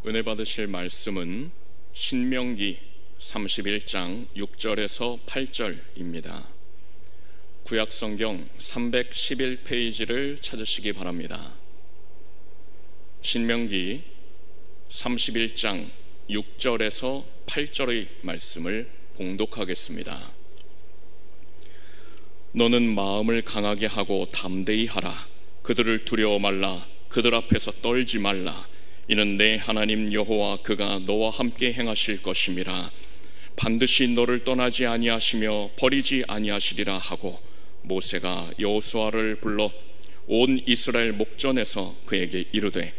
은혜 받으실 말씀은 신명기 31장 6절에서 8절입니다. 구약성경 311페이지를 찾으시기 바랍니다. 신명기 31장 6절에서 8절의 말씀을 봉독하겠습니다. 너는 마음을 강하게 하고 담대히 하라. 그들을 두려워 말라. 그들 앞에서 떨지 말라. 이는 내 하나님 여호와 그가 너와 함께 행하실 것임이라. 반드시 너를 떠나지 아니하시며 버리지 아니하시리라 하고 모세가 여호수아를 불러 온 이스라엘 목전에서 그에게 이르되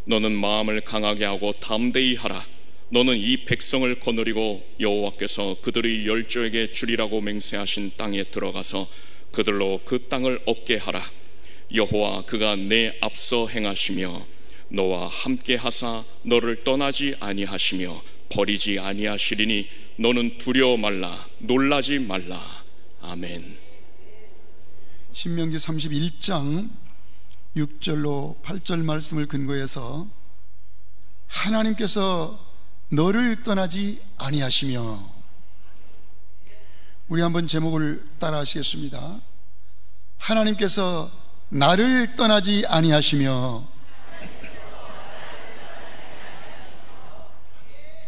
너는 마음을 강하게 하고 담대히 하라. 너는 이 백성을 거느리고 여호와께서 그들의 열조에게 주리라고 맹세하신 땅에 들어가서 그들로 그 땅을 얻게 하라. 여호와 그가 내 앞서 행하시며 너와 함께 하사 너를 떠나지 아니하시며 버리지 아니하시리니 너는 두려워 말라. 놀라지 말라. 아멘. 신명기 31장 6절로 8절 말씀을 근거해서 하나님께서 너를 떠나지 아니하시며, 우리 한번 제목을 따라 하시겠습니다. 하나님께서 나를 떠나지 아니하시며,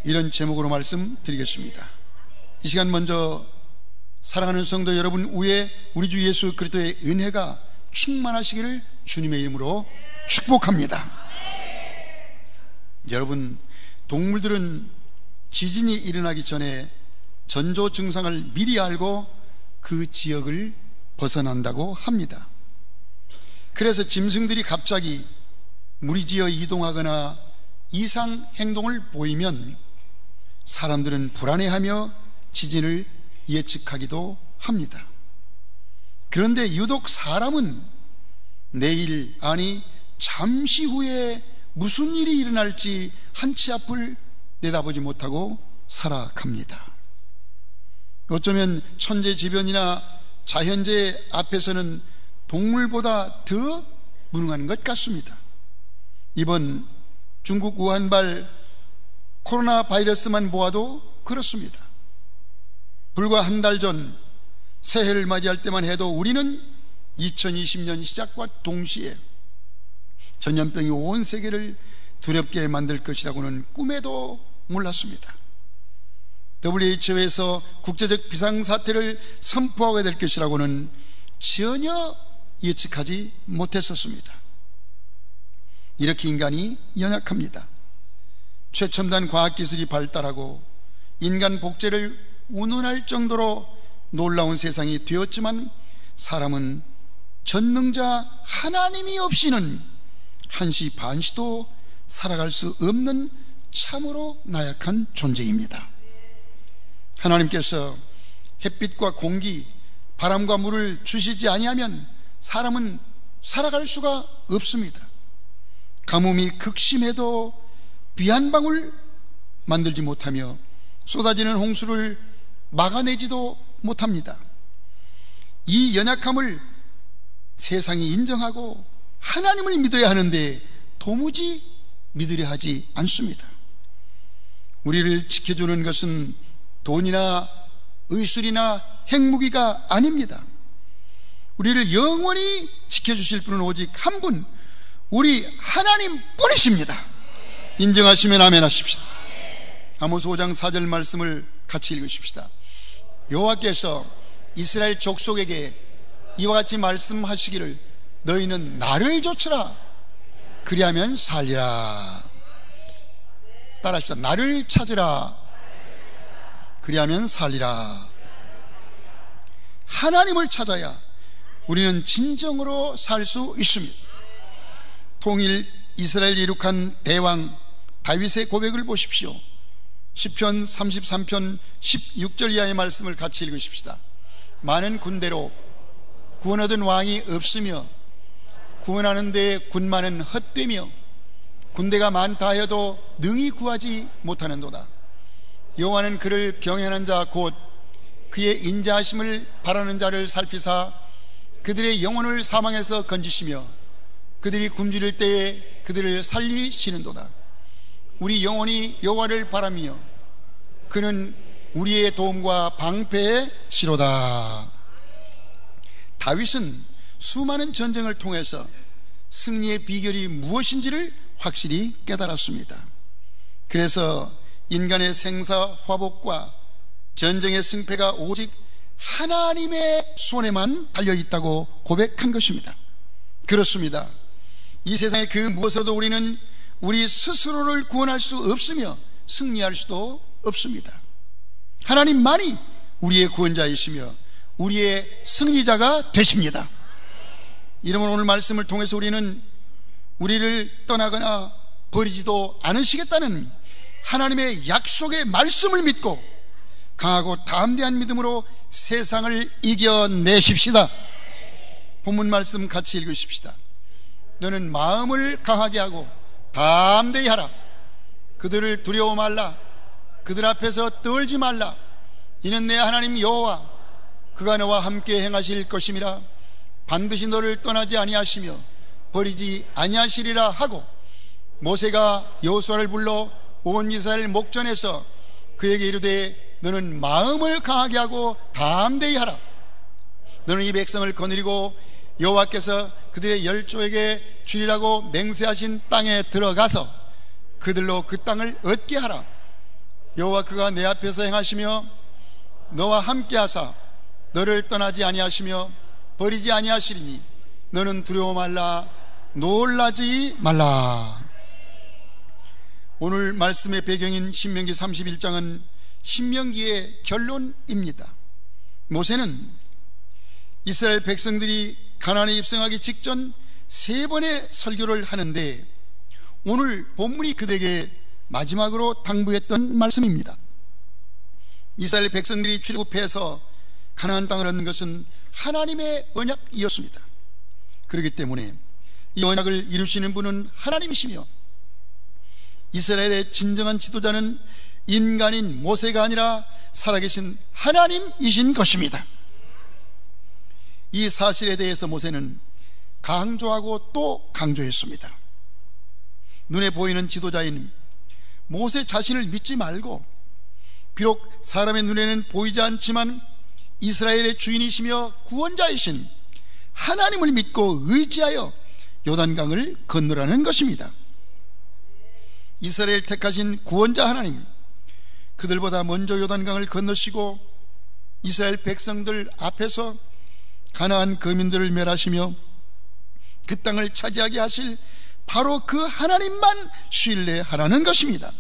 이런 제목으로 말씀드리겠습니다. 이 시간 먼저 사랑하는 성도 여러분 위에 우리 주 예수 그리스도의 은혜가 충만하시기를 주님의 이름으로 축복합니다. 여러분, 동물들은 지진이 일어나기 전에 전조 증상을 미리 알고 그 지역을 벗어난다고 합니다. 그래서 짐승들이 갑자기 무리지어 이동하거나 이상 행동을 보이면 사람들은 불안해하며 지진을 예측하기도 합니다. 그런데 유독 사람은 내일, 아니 잠시 후에 무슨 일이 일어날지 한치 앞을 내다보지 못하고 살아갑니다. 어쩌면 천재지변이나 자연재해 앞에서는 동물보다 더 무능한 것 같습니다. 이번 중국 우한발 코로나 바이러스만 보아도 그렇습니다. 불과 한 달 전 새해를 맞이할 때만 해도 우리는 2020년 시작과 동시에 전염병이 온 세계를 두렵게 만들 것이라고는 꿈에도 몰랐습니다. WHO에서 국제적 비상사태를 선포하게 될 것이라고는 전혀 예측하지 못했었습니다. 이렇게 인간이 연약합니다. 최첨단 과학기술이 발달하고 인간 복제를 운운할 정도로 놀라운 세상이 되었지만 사람은 전능자 하나님이 없이는 한시 반시도 살아갈 수 없는 참으로 나약한 존재입니다. 하나님께서 햇빛과 공기, 바람과 물을 주시지 아니하면 사람은 살아갈 수가 없습니다. 가뭄이 극심해도 비 한 방울 만들지 못하며 쏟아지는 홍수를 막아내지도 못합니다. 이 연약함을 세상이 인정하고 하나님을 믿어야 하는데 도무지 믿으려 하지 않습니다. 우리를 지켜주는 것은 돈이나 의술이나 핵무기가 아닙니다. 우리를 영원히 지켜주실 분은 오직 한 분, 우리 하나님 뿐이십니다. 인정하시면 아멘 하십시다. 아모스 5장 4절 말씀을 같이 읽으십시다. 여호와께서 이스라엘 족속에게 이와 같이 말씀하시기를 너희는 나를 좇으라. 그리하면 살리라. 따라합시다. 나를 찾으라. 그리하면 살리라. 하나님을 찾아야 우리는 진정으로 살 수 있습니다. 통일 이스라엘 이룩한 대왕 다윗의 고백을 보십시오. 시편 33편 16절 이하의 말씀을 같이 읽으십시다. 많은 군대로 구원 얻은 왕이 없으며 구원하는 데 군마는 헛되며 군대가 많다 하여도 능히 구하지 못하는도다. 여호와는 그를 경외하는 자 곧 그의 인자하심을 바라는 자를 살피사 그들의 영혼을 사망에서 건지시며 그들이 굶주릴 때에 그들을 살리시는도다. 우리 영혼이 여호와를 바라며 그는 우리의 도움과 방패의 시로다. 다윗은 수많은 전쟁을 통해서 승리의 비결이 무엇인지를 확실히 깨달았습니다. 그래서 인간의 생사화복과 전쟁의 승패가 오직 하나님의 손에만 달려있다고 고백한 것입니다. 그렇습니다. 이 세상의 그 무엇으로도 우리는 우리 스스로를 구원할 수 없으며 승리할 수도 없습니다. 하나님만이 우리의 구원자이시며 우리의 승리자가 되십니다. 이러면 오늘 말씀을 통해서 우리는 우리를 떠나거나 버리지도 않으시겠다는 하나님의 약속의 말씀을 믿고 강하고 담대한 믿음으로 세상을 이겨내십시다. 본문 말씀 같이 읽으십시다. 너는 마음을 강하게 하고 담대히 하라. 그들을 두려워 말라. 그들 앞에서 떨지 말라. 이는 내 하나님 여호와 그가 너와 함께 행하실 것임이라. 반드시 너를 떠나지 아니하시며 버리지 아니하시리라 하고, 모세가 여호수아를 불러 온 이스라엘 목전에서 그에게 이르되 너는 마음을 강하게 하고 담대히 하라. 너는 이 백성을 거느리고 여호와께서 그들의 열조에게 주리라고 맹세하신 땅에 들어가서 그들로 그 땅을 얻게 하라. 여호와 그가 내 앞에서 행하시며 너와 함께 하사 너를 떠나지 아니하시며 버리지 아니하시리니 너는 두려워 말라. 놀라지 말라. 오늘 말씀의 배경인 신명기 31장은 신명기의 결론입니다. 모세는 이스라엘 백성들이 가나안에 입성하기 직전 3번의 설교를 하는데 오늘 본문이 그들에게 마지막으로 당부했던 말씀입니다. 이스라엘 백성들이 출애굽해서 가나안 땅을 얻는 것은 하나님의 언약이었습니다. 그렇기 때문에 이 언약을 이루시는 분은 하나님이시며 이스라엘의 진정한 지도자는 인간인 모세가 아니라 살아계신 하나님이신 것입니다. 이 사실에 대해서 모세는 강조하고 또 강조했습니다. 눈에 보이는 지도자인 모세 자신을 믿지 말고, 비록 사람의 눈에는 보이지 않지만 이스라엘의 주인이시며 구원자이신 하나님을 믿고 의지하여 요단강을 건너라는 것입니다. 이스라엘 택하신 구원자 하나님, 그들보다 먼저 요단강을 건너시고 이스라엘 백성들 앞에서 가나안 거민들을 멸하시며 그 땅을 차지하게 하실 바로 그 하나님만 신뢰하라는 것입니다.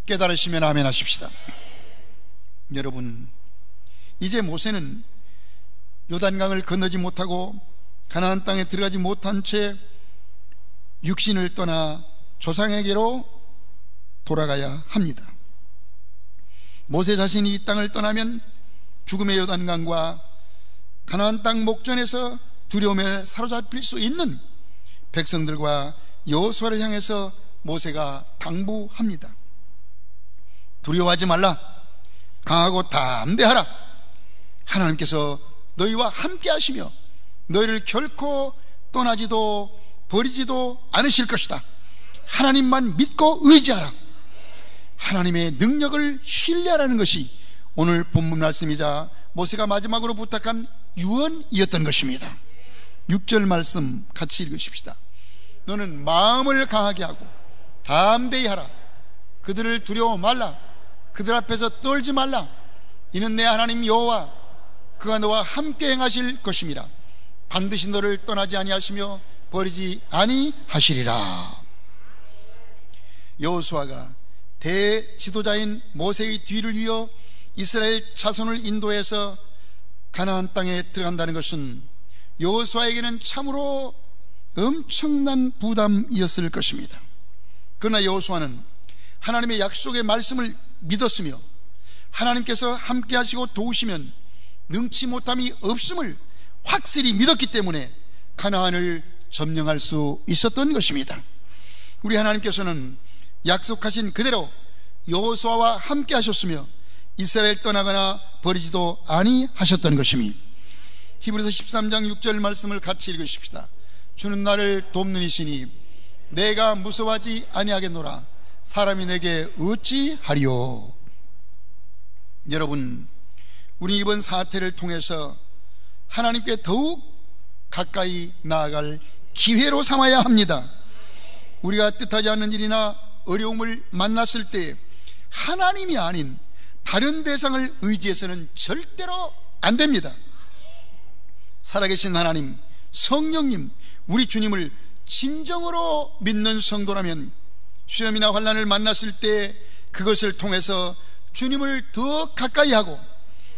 깨달으시면 아멘 하십시다. 여러분, 이제 모세는 요단강을 건너지 못하고 가나안 땅에 들어가지 못한 채 육신을 떠나 조상에게로 돌아가야 합니다. 모세 자신이 이 땅을 떠나면 죽음의 요단강과 가나안 땅 목전에서 두려움에 사로잡힐 수 있는 백성들과 여호수아를 향해서 모세가 당부합니다. 두려워하지 말라. 강하고 담대하라. 하나님께서 너희와 함께 하시며 너희를 결코 떠나지도 버리지도 않으실 것이다. 하나님만 믿고 의지하라. 하나님의 능력을 신뢰하라는 것이 오늘 본문 말씀이자 모세가 마지막으로 부탁한 유언이었던 것입니다. 6절 말씀 같이 읽으십시다. 너는 마음을 강하게 하고 담대히 하라. 그들을 두려워 말라. 그들 앞에서 떨지 말라. 이는 내 하나님 여호와 그가 너와 함께 행하실 것임이라. 반드시 너를 떠나지 아니하시며 버리지 아니하시리라. 여호수아가 대지도자인 모세의 뒤를 이어 이스라엘 자손을 인도해서 가나안 땅에 들어간다는 것은 여호수아에게는 참으로 엄청난 부담이었을 것입니다. 그러나 여호수아는 하나님의 약속의 말씀을 믿었으며 하나님께서 함께 하시고 도우시면 능치 못함이 없음을 확실히 믿었기 때문에 가나안을 점령할 수 있었던 것입니다. 우리 하나님께서는 약속하신 그대로 여호수아와 함께 하셨으며 이스라엘 떠나거나 버리지도 아니하셨던 것입니다. 히브리서 13장 6절 말씀을 같이 읽으십시다. 주는 나를 돕는 이시니 내가 무서워하지 아니하겠노라. 사람이 내게 어찌하리요. 여러분, 우리 이번 사태를 통해서 하나님께 더욱 가까이 나아갈 기회로 삼아야 합니다. 우리가 뜻하지 않는 일이나 어려움을 만났을 때 하나님이 아닌 다른 대상을 의지해서는 절대로 안 됩니다. 살아계신 하나님, 성령님, 우리 주님을 진정으로 믿는 성도라면 시험이나 환난을 만났을 때 그것을 통해서 주님을 더 가까이 하고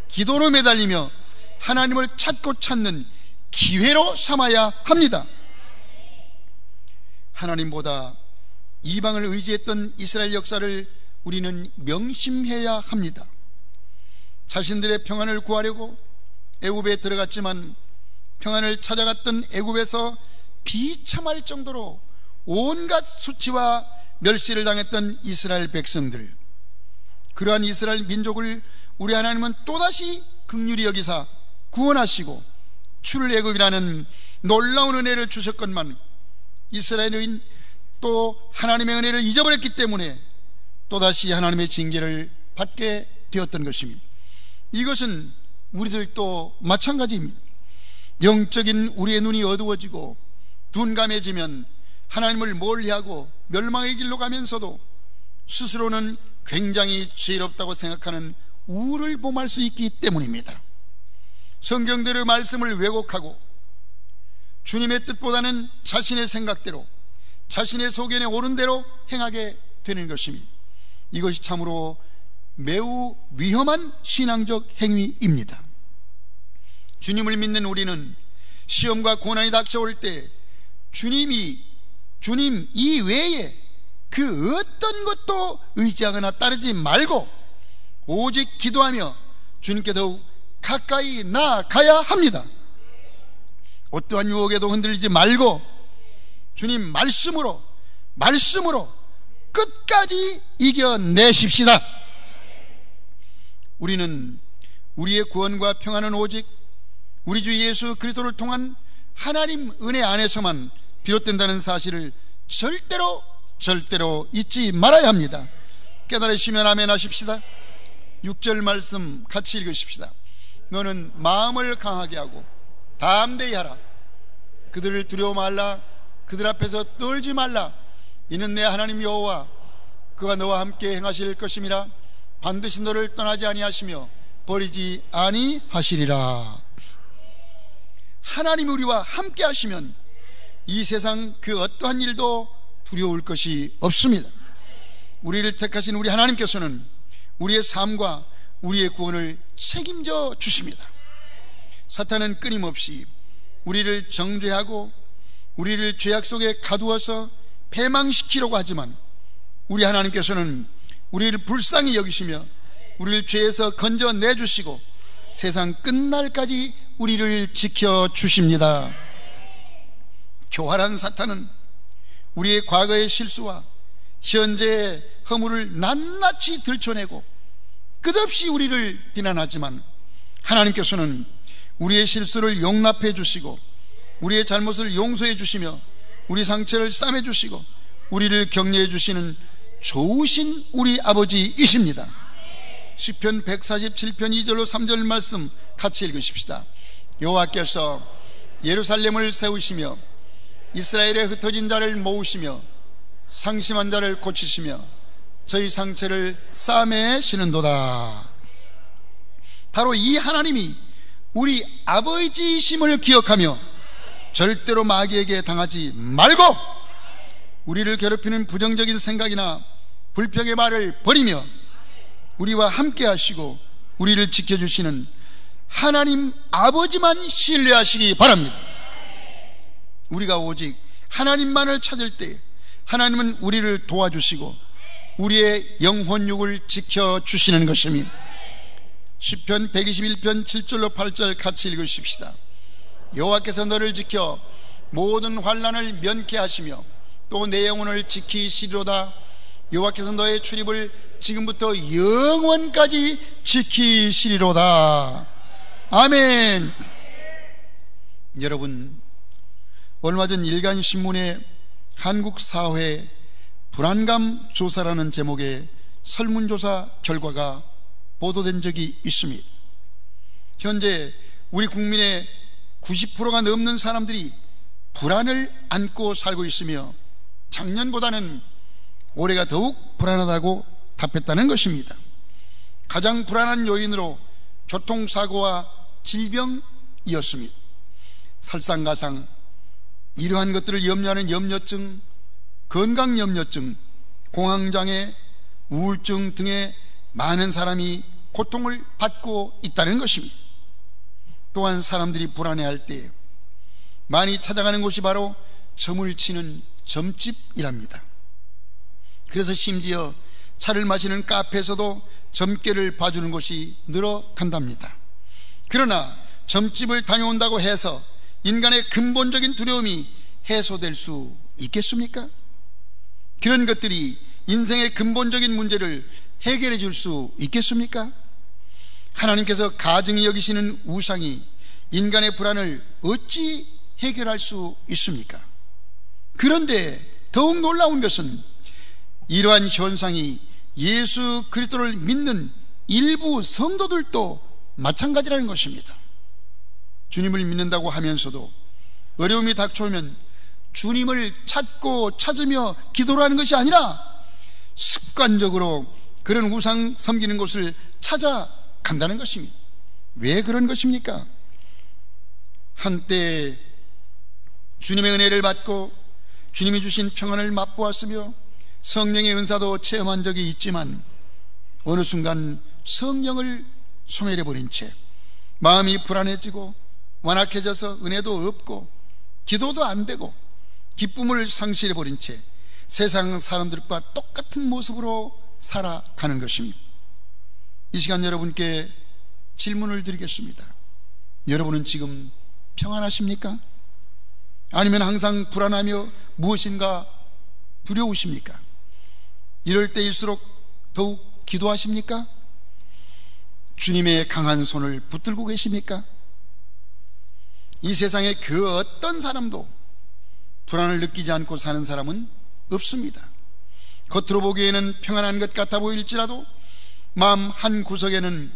기도로 매달리며 하나님을 찾고 찾는 기회로 삼아야 합니다. 하나님보다 이방을 의지했던 이스라엘 역사를 우리는 명심해야 합니다. 자신들의 평안을 구하려고 애굽에 들어갔지만 평안을 찾아갔던 애굽에서 비참할 정도로 온갖 수치와 멸시를 당했던 이스라엘 백성들, 그러한 이스라엘 민족을 우리 하나님은 또다시 긍휼히 여기사 구원하시고 출애굽이라는 놀라운 은혜를 주셨건만 이스라엘은 또 하나님의 은혜를 잊어버렸기 때문에 또다시 하나님의 징계를 받게 되었던 것입니다. 이것은 우리들도 마찬가지입니다. 영적인 우리의 눈이 어두워지고 둔감해지면 하나님을 멀리하고 멸망의 길로 가면서도 스스로는 굉장히 죄롭다고 생각하는 우를 범할 수 있기 때문입니다. 성경대로의 말씀을 왜곡하고 주님의 뜻보다는 자신의 생각대로, 자신의 소견에 옳은 대로 행하게 되는 것입니다. 이것이 참으로 매우 위험한 신앙적 행위입니다. 주님을 믿는 우리는 시험과 고난이 닥쳐올 때 주님 이외에 그 어떤 것도 의지하거나 따르지 말고 오직 기도하며 주님께 더욱 가까이 나아가야 합니다. 어떠한 유혹에도 흔들리지 말고 주님 말씀으로 끝까지 이겨내십시다. 우리는 우리의 구원과 평안은 오직 우리 주 예수 그리스도를 통한 하나님 은혜 안에서만 비롯된다는 사실을 절대로 잊지 말아야 합니다. 깨달으시면 아멘 하십시다. 6절 말씀 같이 읽으십시다. 너는 마음을 강하게 하고 담대히 하라. 그들을 두려워 말라. 그들 앞에서 떨지 말라. 이는 내 하나님 여호와 그가 너와 함께 행하실 것임이라. 반드시 너를 떠나지 아니하시며 버리지 아니하시리라. 하나님이 우리와 함께 하시면 이 세상 그 어떠한 일도 두려울 것이 없습니다. 우리를 택하신 우리 하나님께서는 우리의 삶과 우리의 구원을 책임져 주십니다. 사탄은 끊임없이 우리를 정죄하고 우리를 죄악 속에 가두어서 패망시키려고 하지만 우리 하나님께서는 우리를 불쌍히 여기시며 우리를 죄에서 건져내 주시고 세상 끝날까지 우리를 지켜주십니다. 교활한 사탄은 우리의 과거의 실수와 현재의 허물을 낱낱이 들춰내고 끝없이 우리를 비난하지만 하나님께서는 우리의 실수를 용납해 주시고 우리의 잘못을 용서해 주시며 우리 상처를 싸매 주시고 우리를 격려해 주시는 좋으신 우리 아버지이십니다. 시편 147편 2절로 3절 말씀 같이 읽으십시다. 여호와께서 예루살렘을 세우시며 이스라엘의 흩어진 자를 모으시며 상심한 자를 고치시며 저희 상처를 싸매시는도다. 바로 이 하나님이 우리 아버지이심을 기억하며 절대로 마귀에게 당하지 말고 우리를 괴롭히는 부정적인 생각이나 불평의 말을 버리며 우리와 함께 하시고 우리를 지켜주시는 하나님 아버지만 신뢰하시기 바랍니다. 우리가 오직 하나님만을 찾을 때 하나님은 우리를 도와주시고 우리의 영혼육을 지켜주시는 것입니다. 시편 121편 7절로 8절 같이 읽으십시다. 여호와께서 너를 지켜 모든 환난을 면케 하시며 또 내 영혼을 지키시리로다. 여호와께서 너의 출입을 지금부터 영원까지 지키시리로다. 아멘. 여러분, 얼마 전 일간신문에 한국 사회 불안감 조사라는 제목의 설문조사 결과가 보도된 적이 있습니다. 현재 우리 국민의 90%가 넘는 사람들이 불안을 안고 살고 있으며 작년보다는 올해가 더욱 불안하다고 답했다는 것입니다. 가장 불안한 요인으로 교통사고와 질병이었습니다. 설상가상 이러한 것들을 염려하는 염려증, 건강염려증, 공황장애, 우울증 등의 많은 사람이 고통을 받고 있다는 것입니다. 또한 사람들이 불안해할 때 많이 찾아가는 곳이 바로 점을 치는 점집이랍니다. 그래서 심지어 차를 마시는 카페에서도 점괘를 봐주는 곳이 늘어간답니다. 그러나 점집을 다녀온다고 해서 인간의 근본적인 두려움이 해소될 수 있겠습니까? 그런 것들이 인생의 근본적인 문제를 해결해 줄 수 있겠습니까? 하나님께서 가증히 여기시는 우상이 인간의 불안을 어찌 해결할 수 있습니까? 그런데 더욱 놀라운 것은 이러한 현상이 예수 그리스도를 믿는 일부 성도들도 마찬가지라는 것입니다. 주님을 믿는다고 하면서도 어려움이 닥쳐오면 주님을 찾으며 기도를 하는 것이 아니라 습관적으로 그런 우상 섬기는 곳을 찾아간다는 것입니다. 왜 그런 것입니까? 한때 주님의 은혜를 받고 주님이 주신 평안을 맛보았으며 성령의 은사도 체험한 적이 있지만 어느 순간 성령을 소멸해버린 채 마음이 불안해지고 완악해져서 은혜도 없고 기도도 안 되고 기쁨을 상실해버린 채 세상 사람들과 똑같은 모습으로 살아가는 것입니다. 이 시간 여러분께 질문을 드리겠습니다. 여러분은 지금 평안하십니까? 아니면 항상 불안하며 무엇인가 두려우십니까? 이럴 때일수록 더욱 기도하십니까? 주님의 강한 손을 붙들고 계십니까? 이 세상에 그 어떤 사람도 불안을 느끼지 않고 사는 사람은 없습니다. 겉으로 보기에는 평안한 것 같아 보일지라도 마음 한 구석에는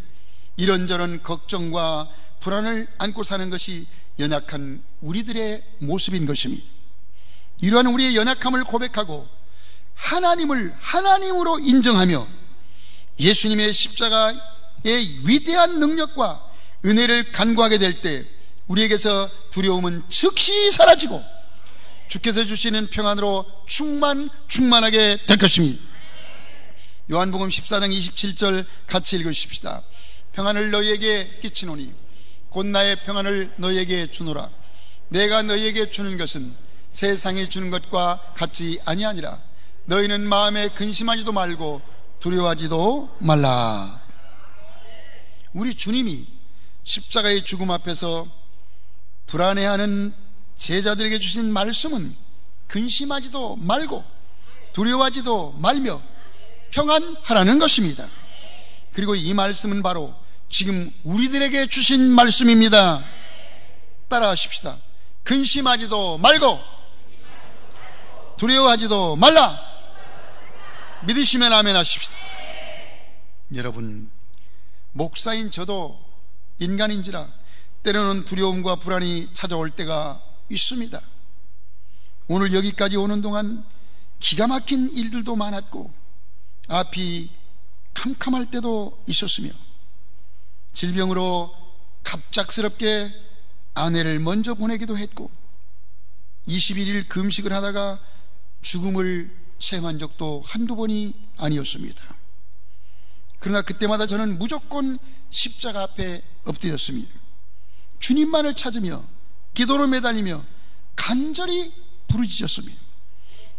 이런저런 걱정과 불안을 안고 사는 것이 연약한 우리들의 모습인 것입니다. 이러한 우리의 연약함을 고백하고 하나님을 하나님으로 인정하며 예수님의 십자가의 위대한 능력과 은혜를 간구하게 될 때 우리에게서 두려움은 즉시 사라지고 주께서 주시는 평안으로 충만하게 될 것입니다. 요한복음 14장 27절 같이 읽으십시다. 평안을 너희에게 끼치노니 곧 나의 평안을 너희에게 주노라. 내가 너희에게 주는 것은 세상이 주는 것과 같지 아니하니라. 너희는 마음에 근심하지도 말고 두려워하지도 말라. 우리 주님이 십자가의 죽음 앞에서 불안해하는 제자들에게 주신 말씀은 근심하지도 말고 두려워하지도 말며 평안하라는 것입니다. 그리고 이 말씀은 바로 지금 우리들에게 주신 말씀입니다. 따라하십시다. 근심하지도 말고 두려워하지도 말라. 믿으시면 아멘 하십시다. 여러분, 목사인 저도 인간인지라 때로는 두려움과 불안이 찾아올 때가 있습니다. 오늘 여기까지 오는 동안 기가 막힌 일들도 많았고 앞이 캄캄할 때도 있었으며 질병으로 갑작스럽게 아내를 먼저 보내기도 했고 21일 금식을 하다가 죽음을 체험한 적도 한두 번이 아니었습니다. 그러나 그때마다 저는 무조건 십자가 앞에 엎드렸습니다. 주님만을 찾으며 기도로 매달리며 간절히 부르짖었습니다.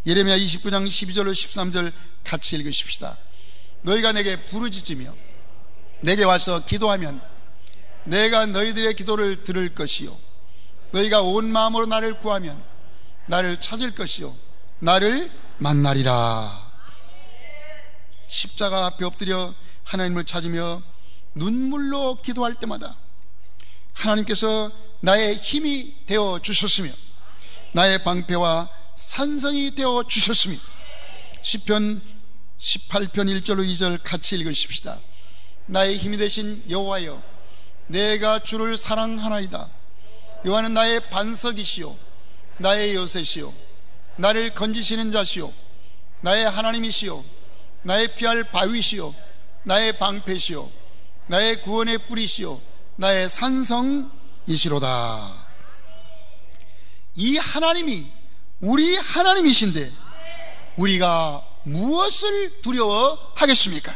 예레미야 29장 12절로 13절 같이 읽으십시다. 너희가 내게 부르짖으며 내게 와서 기도하면 내가 너희들의 기도를 들을 것이요 너희가 온 마음으로 나를 구하면 나를 찾을 것이요 나를 만나리라. 십자가 앞에 엎드려 하나님을 찾으며 눈물로 기도할 때마다 하나님께서 나의 힘이 되어 주셨으며 나의 방패와 산성이 되어 주셨으며 시편 18편 1절로 2절 같이 읽으십시다. 나의 힘이 되신 여호와여, 내가 주를 사랑하나이다. 여호와는 나의 반석이시요 나의 요새시요 나를 건지시는 자시요 나의 하나님이시요 나의 피할 바위시요 나의 방패시요 나의 구원의 뿌리시요 나의 산성이시로다. 이 하나님이 우리 하나님이신데 우리가 무엇을 두려워하겠습니까?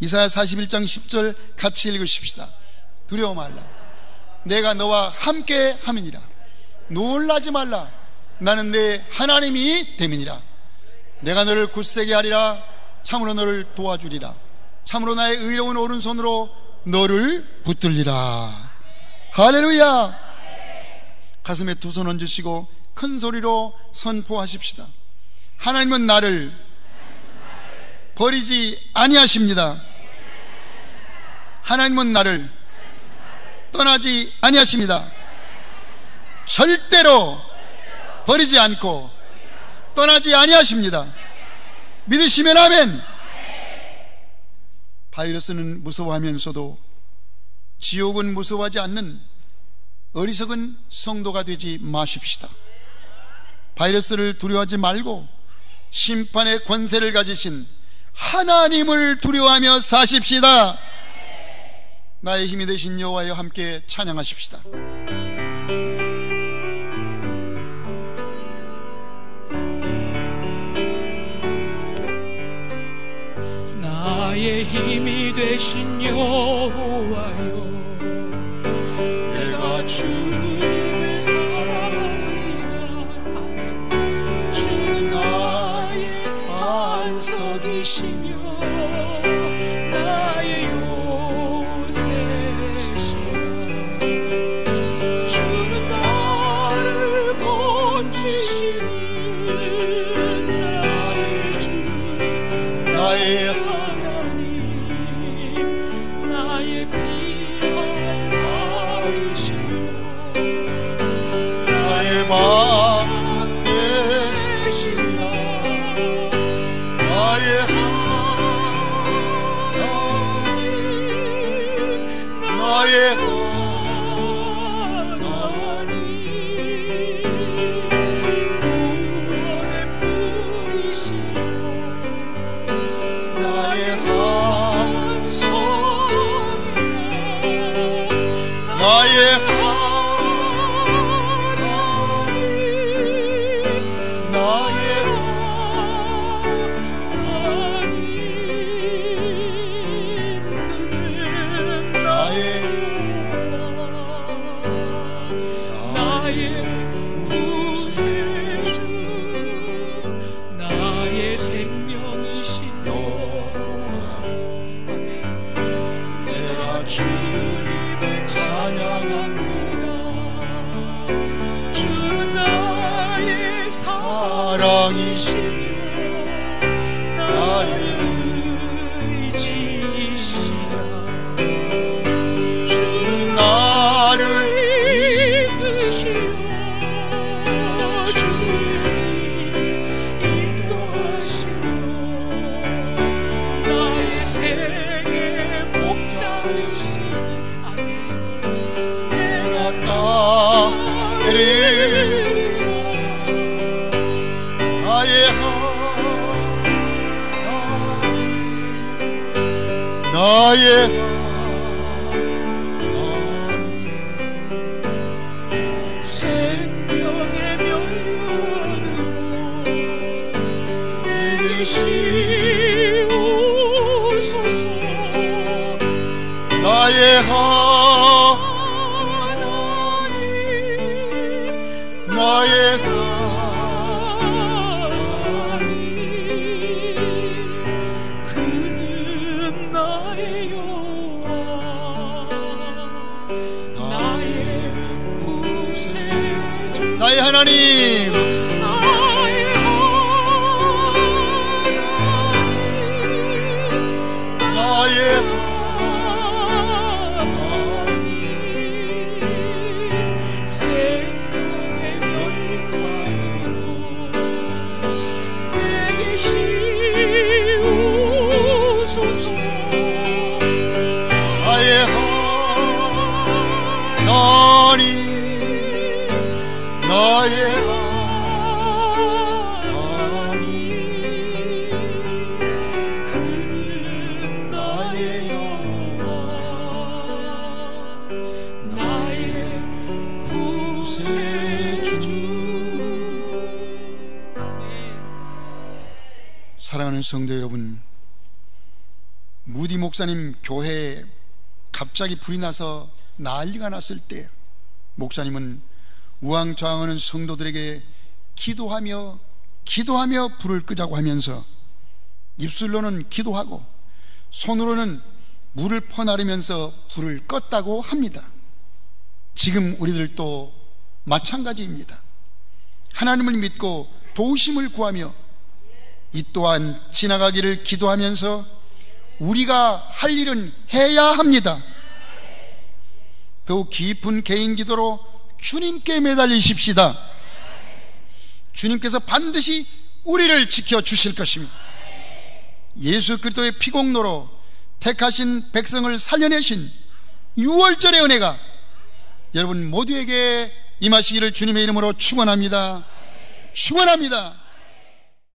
이사야 41장 10절 같이 읽으십시다. 두려워 말라, 내가 너와 함께 함이니라. 놀라지 말라, 나는 내 하나님이 됨이니라. 내가 너를 굳세게 하리라. 참으로 너를 도와주리라. 참으로 나의 의로운 오른손으로 너를 붙들리라. 할렐루야. 가슴에 두 손 얹으시고 큰 소리로 선포하십시다. 하나님은 나를 버리지 아니하십니다. 하나님은 나를 떠나지 아니하십니다. 절대로 버리지 않고 떠나지 아니하십니다. 믿으시면 아멘. 바이러스는 무서워하면서도 지옥은 무서워하지 않는 어리석은 성도가 되지 마십시다. 바이러스를 두려워하지 말고 심판의 권세를 가지신 하나님을 두려워하며 사십시다. 나의 힘이 되신 여호와여, 함께 찬양하십시다. 나의 힘이 되신 여호와여, 내가 주님을 사랑합니다. 아멘. 주는 나의 반석이시며 나의 요새시라. 주는 나를 건지시는 나의 주, 나의 마음 되시나 나의 하나님, 나의 하나님, 구원의 뿌리시오 나의 산성이라. 나의 주님을 찬양합니다. 주는 나의 사랑이시며 나의 의지시라. 주는 나를 이끄시며 주님 인도하시며 나의 생의 목자이시니 나의 하나님, 나의 하나님, 생명의 면류관으로 내게 씌우소서. 나의 나의 하나님, 그는 나의 여호와, 나의 구세주, 나의 하나님, 나의 하나님, 나의 생명의 면류관으로 내게 주소서. 나의 하나님, 나의 하나님, 그는 나의 여호와, 나의 구세주. 사랑하는 성도 여러분, 무디 목사님 교회에 갑자기 불이 나서 난리가 났을 때 목사님은 우왕좌왕하는 성도들에게 기도하며 불을 끄자고 하면서 입술로는 기도하고 손으로는 물을 퍼나르면서 불을 껐다고 합니다. 지금 우리들도 마찬가지입니다. 하나님을 믿고 도우심을 구하며 이 또한 지나가기를 기도하면서 우리가 할 일은 해야 합니다. 더욱 깊은 개인 기도로 주님께 매달리십시다. 주님께서 반드시 우리를 지켜주실 것입니다. 예수 그리스도의 피공로로 택하신 백성을 살려내신 6월절의 은혜가 여러분 모두에게 임하시기를 주님의 이름으로 축원합니다. 축원합니다.